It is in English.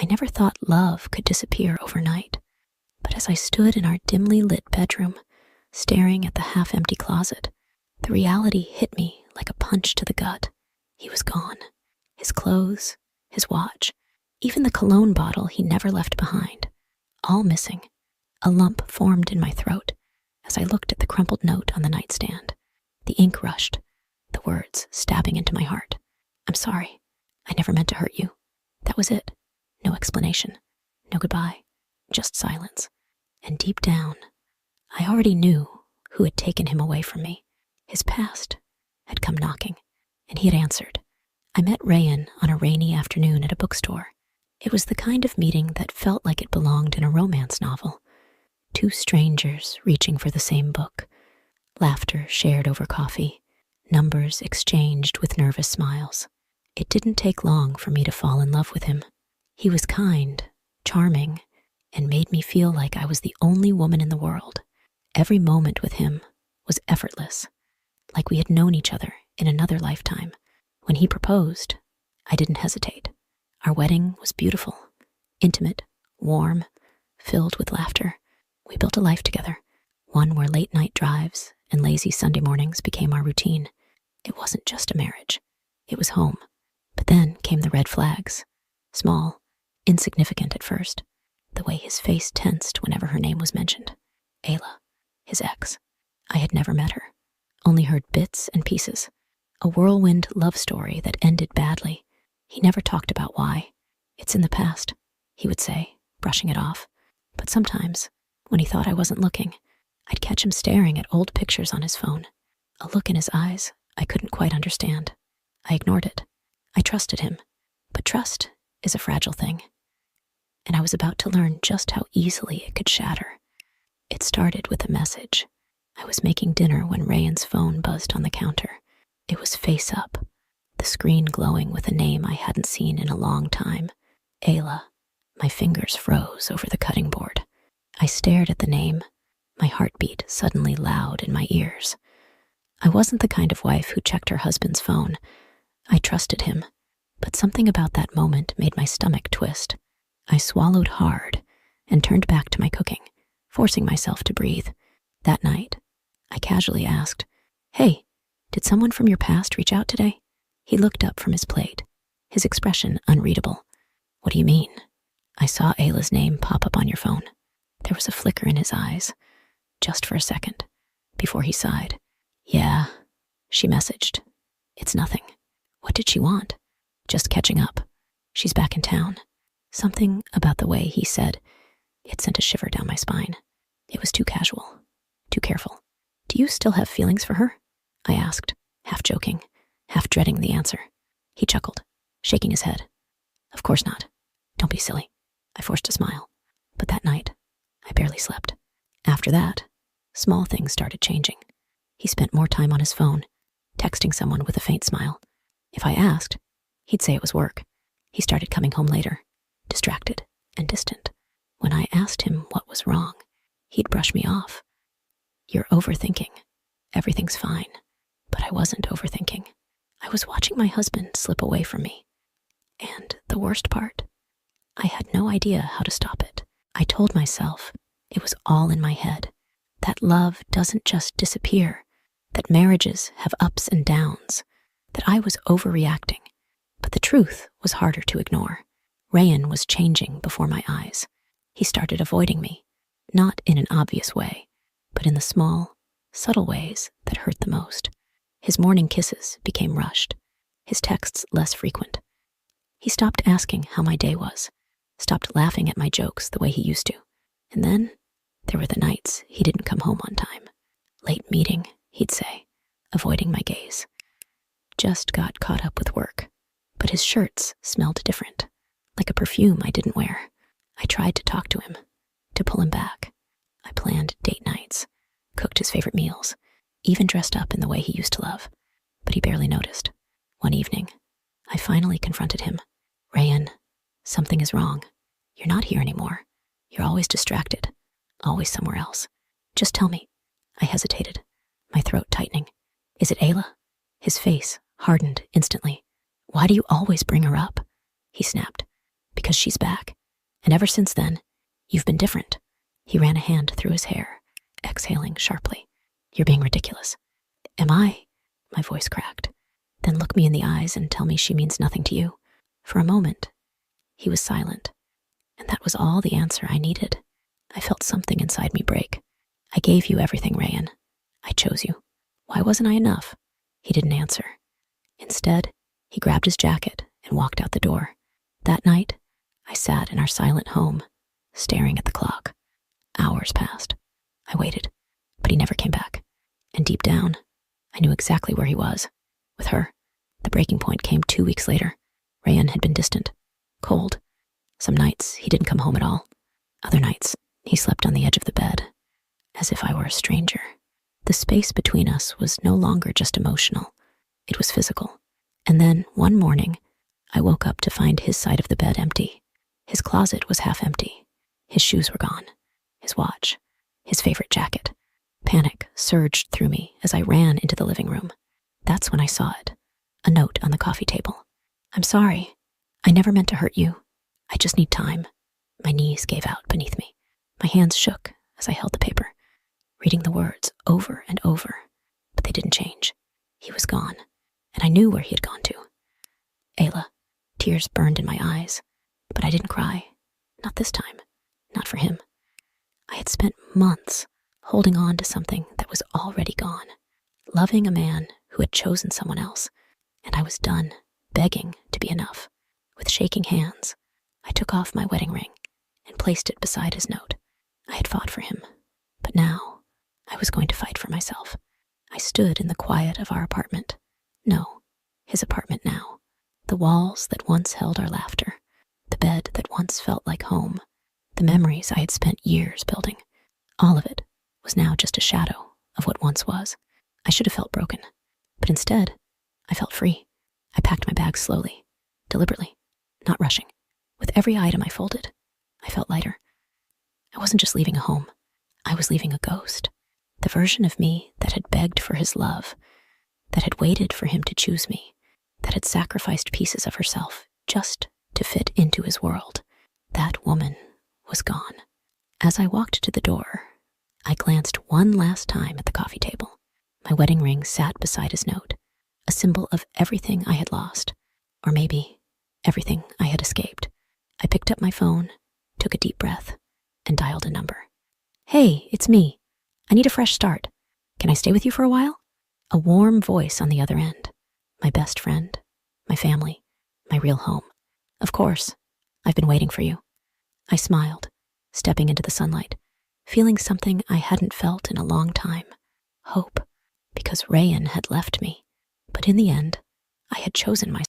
never thought love could disappear overnight. But as I stood in our dimly lit bedroom, staring at the half-empty closet, the reality hit me like a punch to the gut. He was gone. His clothes, his watch, even the cologne bottle he never left behind, all missing. A lump formed in my throat as I looked at the crumpled note on the nightstand. The ink rushed, the words stabbing into my heart. "I'm sorry. I never meant to hurt you." That was it. No explanation. No goodbye. Just silence. And deep down, I already knew who had taken him away from me. His past had come knocking, and he had answered. I met Rayan on a rainy afternoon at a bookstore. It was the kind of meeting that felt like it belonged in a romance novel. Two strangers reaching for the same book. Laughter shared over coffee. Numbers exchanged with nervous smiles. It didn't take long for me to fall in love with him. He was kind, charming, and made me feel like I was the only woman in the world. Every moment with him was effortless, like we had known each other in another lifetime. When he proposed, I didn't hesitate. Our wedding was beautiful, intimate, warm, filled with laughter. We built a life together, one where late-night drives and lazy Sunday mornings became our routine. It wasn't just a marriage. It was home. But then came the red flags. Small, insignificant at first. The way his face tensed whenever her name was mentioned. Ayla, his ex. I had never met her, only heard bits and pieces. A whirlwind love story that ended badly. He never talked about why. "It's in the past," he would say, brushing it off. But sometimes, when he thought I wasn't looking, I'd catch him staring at old pictures on his phone. A look in his eyes I couldn't quite understand. I ignored it. I trusted him. But trust is a fragile thing. And I was about to learn just how easily it could shatter. It started with a message. I was making dinner when Rayan's phone buzzed on the counter. It was face up, the screen glowing with a name I hadn't seen in a long time. Ayla. My fingers froze over the cutting board. I stared at the name, my heartbeat suddenly loud in my ears. I wasn't the kind of wife who checked her husband's phone. I trusted him, but something about that moment made my stomach twist. I swallowed hard and turned back to my cooking, forcing myself to breathe. That night, I casually asked, "Hey, did someone from your past reach out today?" He looked up from his plate, his expression unreadable. "What do you mean?" "I saw Ayla's name pop up on your phone." There was a flicker in his eyes, just for a second, before he sighed. "Yeah," she messaged. "It's nothing." What did she want? Just catching up. She's back in town. Something about the way he said it sent a shiver down my spine. It was too casual, too careful. "Do you still have feelings for her?" I asked, half joking, half dreading the answer. He chuckled, shaking his head. "Of course not. Don't be silly." I forced a smile. But that night, I barely slept. After that, small things started changing. He spent more time on his phone, texting someone with a faint smile. If I asked, he'd say it was work. He started coming home later, distracted and distant. When I asked him what was wrong, he'd brush me off. "You're overthinking. Everything's fine." But I wasn't overthinking. I was watching my husband slip away from me. And the worst part, I had no idea how to stop it. I told myself it was all in my head, that love doesn't just disappear, that marriages have ups and downs, that I was overreacting. But the truth was harder to ignore. Rayan was changing before my eyes. He started avoiding me, not in an obvious way, but in the small, subtle ways that hurt the most. His morning kisses became rushed, his texts less frequent. He stopped asking how my day was, stopped laughing at my jokes the way he used to. And then there were the nights he didn't come home on time. "Late meeting," he'd say, avoiding my gaze. "Just got caught up with work." But his shirts smelled different, like a perfume I didn't wear. I tried to talk to him, to pull him back. I planned date nights, cooked his favorite meals, even dressed up in the way he used to love. But he barely noticed. One evening, I finally confronted him. "Rayan, something is wrong. You're not here anymore. You're always distracted, always somewhere else. Just tell me." I hesitated, my throat tightening. "Is it Ayla?" His face hardened instantly. "Why do you always bring her up?" He snapped. "Because she's back. And ever since then, you've been different." He ran a hand through his hair, exhaling sharply. "You're being ridiculous." "Am I?" My voice cracked. "Then look me in the eyes and tell me she means nothing to you." For a moment, he was silent, and that was all the answer I needed. I felt something inside me break. "I gave you everything, Rayan. I chose you. Why wasn't I enough?" He didn't answer. Instead, he grabbed his jacket and walked out the door. That night, I sat in our silent home, staring at the clock. Hours passed. I waited, but he never came back. And deep down, I knew exactly where he was. With her. The breaking point came 2 weeks later. Rayan had been distant, cold. Some nights, he didn't come home at all. Other nights, he slept on the edge of the bed, as if I were a stranger. The space between us was no longer just emotional. It was physical. And then, one morning, I woke up to find his side of the bed empty. His closet was half empty. His shoes were gone. His watch. His favorite jacket. Panic surged through me as I ran into the living room. That's when I saw it. A note on the coffee table. "I'm sorry. I never meant to hurt you. I just need time." My knees gave out beneath me. My hands shook as I held the paper, reading the words over and over, but they didn't change. He was gone, and I knew where he had gone to. Ayla. Tears burned in my eyes, but I didn't cry. Not this time. Not for him. I had spent months holding on to something that was already gone, loving a man who had chosen someone else, and I was done begging to be enough. With shaking hands, I took off my wedding ring and placed it beside his note. I had fought for him, but now I was going to fight for myself. I stood in the quiet of our apartment. No, his apartment now. The walls that once held our laughter, the bed that once felt like home, the memories I had spent years building. All of it was now just a shadow of what once was. I should have felt broken, but instead, I felt free. I packed my bags slowly, deliberately, not rushing. With every item I folded, I felt lighter. I wasn't just leaving a home. I was leaving a ghost. The version of me that had begged for his love, that had waited for him to choose me, that had sacrificed pieces of herself just to fit into his world. That woman was gone. As I walked to the door, I glanced one last time at the coffee table. My wedding ring sat beside his note, a symbol of everything I had lost, or maybe everything I had escaped. I picked up my phone, took a deep breath, and dialed a number. "Hey, it's me. I need a fresh start. Can I stay with you for a while?" A warm voice on the other end. My best friend, my family, my real home. "Of course. I've been waiting for you." I smiled, stepping into the sunlight, feeling something I hadn't felt in a long time. Hope, because Rayan had left me. But in the end, I had chosen myself.